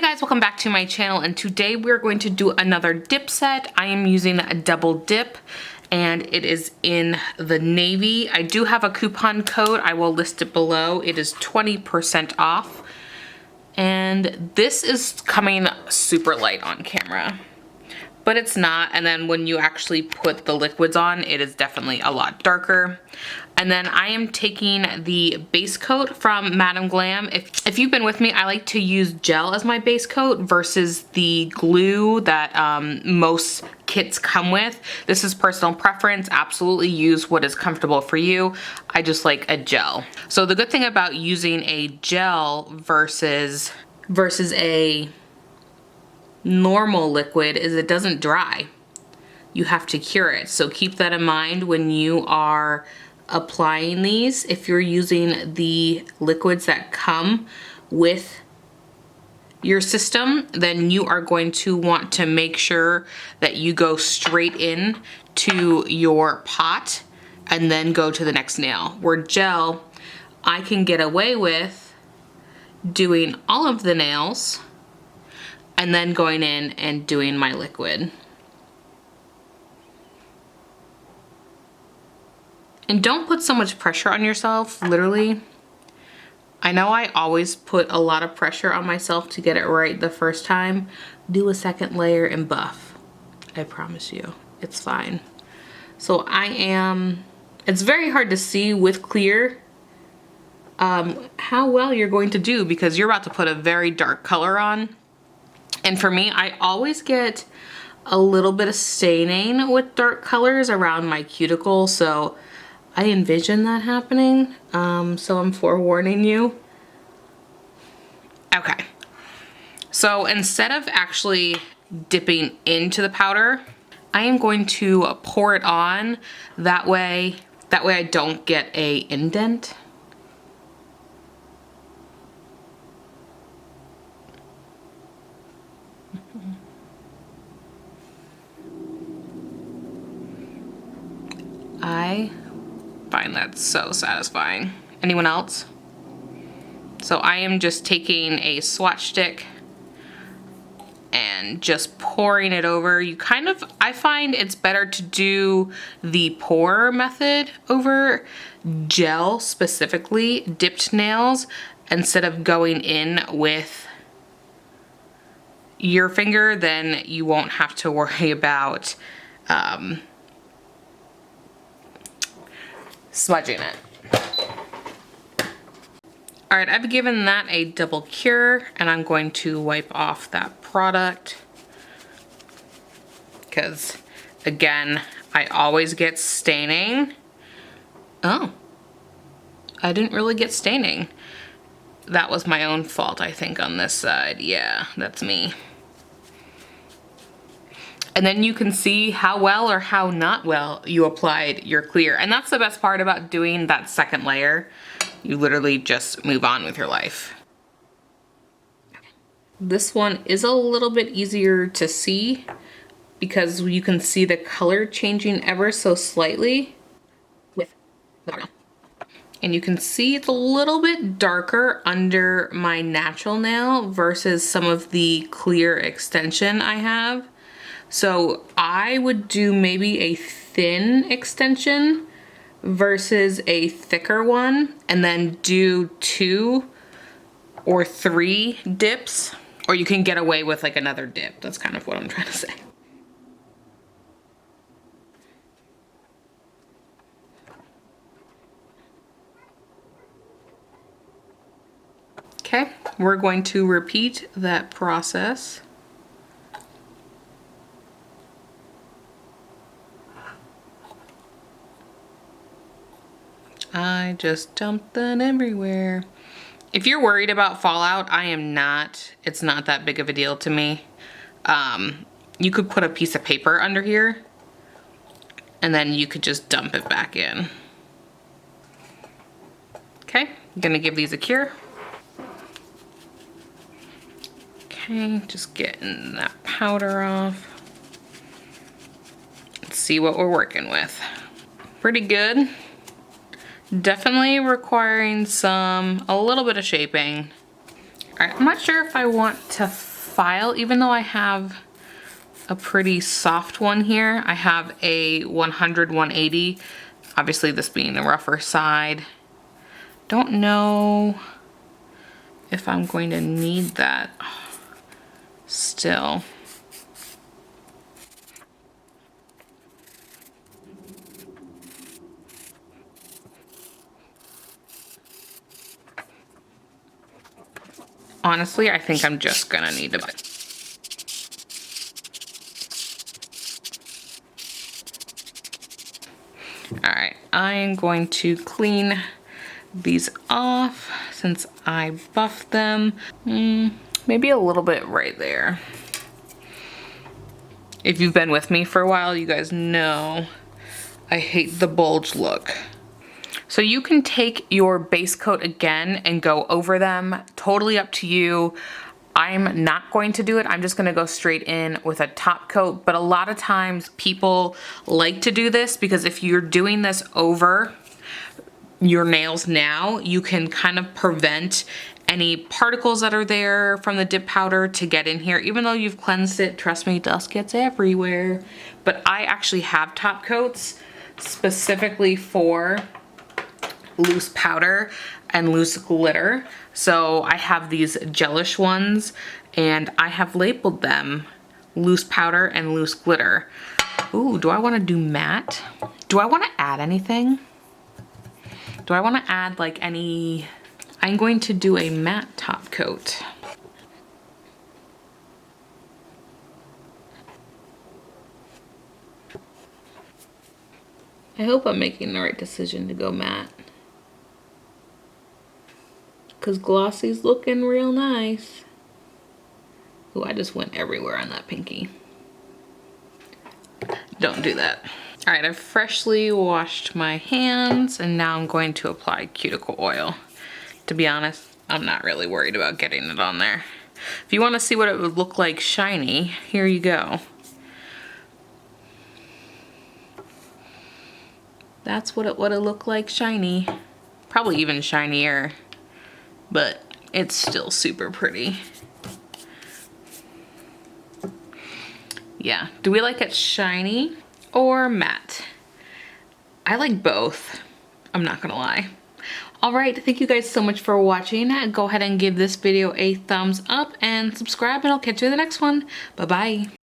Hey guys, welcome back to my channel, and today we're going to do another dip set. I am using a double dip and it is in the navy. I do have a coupon code. I will list it below. It is 20% off. And this is coming super light on camera, but it's not. And then when you actually put the liquids on, it is definitely a lot darker. And then I am taking the base coat from Madam Glam. If you've been with me, I like to use gel as my base coat versus the glue that most kits come with. This is personal preference. Absolutely use what is comfortable for you. I just like a gel. So the good thing about using a gel versus a normal liquid is it doesn't dry. You have to cure it. So keep that in mind when you are applying these. If you're using the liquids that come with your system, then you are going to want to make sure that you go straight in to your pot and then go to the next nail. Where gel, I can get away with doing all of the nails and then going in and doing my liquid. And don't put so much pressure on yourself, literally. I know I always put a lot of pressure on myself to get it right the first time. Do a second layer and buff. I promise you, it's fine. So it's very hard to see with clear how well you're going to do because you're about to put a very dark color on. And for me, I always get a little bit of staining with dark colors around my cuticle, so I envision that happening, so I'm forewarning you. Okay, so instead of actually dipping into the powder, I am going to pour it on. That way I don't get a indent. I find that so satisfying. Anyone else? So I am just taking a swatch stick and just pouring it over. I find it's better to do the pour method over gel, specifically dipped nails, instead of going in with your finger. Then you won't have to worry about smudging it. All right, I've given that a double cure and I'm going to wipe off that product because, again, I always get staining. Oh, I didn't really get staining. That was my own fault, I think, on this side. Yeah, that's me. And then you can see how well or how not well you applied your clear. And that's the best part about doing that second layer. You literally just move on with your life. This one is a little bit easier to see because you can see the color changing ever so slightly with the brown. And you can see it's a little bit darker under my natural nail versus some of the clear extension I have. So I would do maybe a thin extension versus a thicker one, and then do 2 or 3 dips, or you can get away with like another dip. That's kind of what I'm trying to say. Okay, we're going to repeat that process. I just dumped that everywhere. If you're worried about fallout, I am not. It's not that big of a deal to me. You could put a piece of paper under here and then you could just dump it back in. Okay, I'm gonna give these a cure. Okay, just getting that powder off. Let's see what we're working with. Pretty good. Definitely requiring a little bit of shaping. All right, I'm not sure if I want to file, even though I have a pretty soft one here. I have a 100, 180, obviously this being the rougher side. Don't know if I'm going to need that still. Honestly, I think I'm just gonna need a bit. All right, I'm going to clean these off since I buffed them. Maybe a little bit right there. If you've been with me for a while, you guys know I hate the bulge look. So you can take your base coat again and go over them, totally up to you. I'm not going to do it. I'm just gonna go straight in with a top coat, but a lot of times people like to do this because if you're doing this over your nails now, you can kind of prevent any particles that are there from the dip powder to get in here. Even though you've cleansed it, trust me, dust gets everywhere. But I actually have top coats specifically for loose powder and loose glitter. So I have these gelish ones and I have labeled them loose powder and loose glitter. Ooh, do I want to do matte? Do I want to add anything? Do I want to add like any... I'm going to do a matte top coat. I hope I'm making the right decision to go matte. Cause glossy's looking real nice. Ooh, I just went everywhere on that pinky. Don't do that. All right, I've freshly washed my hands and now I'm going to apply cuticle oil. To be honest, I'm not really worried about getting it on there. If you want to see what it would look like shiny, here you go. That's what it would have looked like shiny. Probably even shinier, but it's still super pretty. Yeah, do we like it shiny or matte? I like both, I'm not gonna lie. All right, thank you guys so much for watching. Go ahead and give this video a thumbs up and subscribe and I'll catch you in the next one. Bye-bye.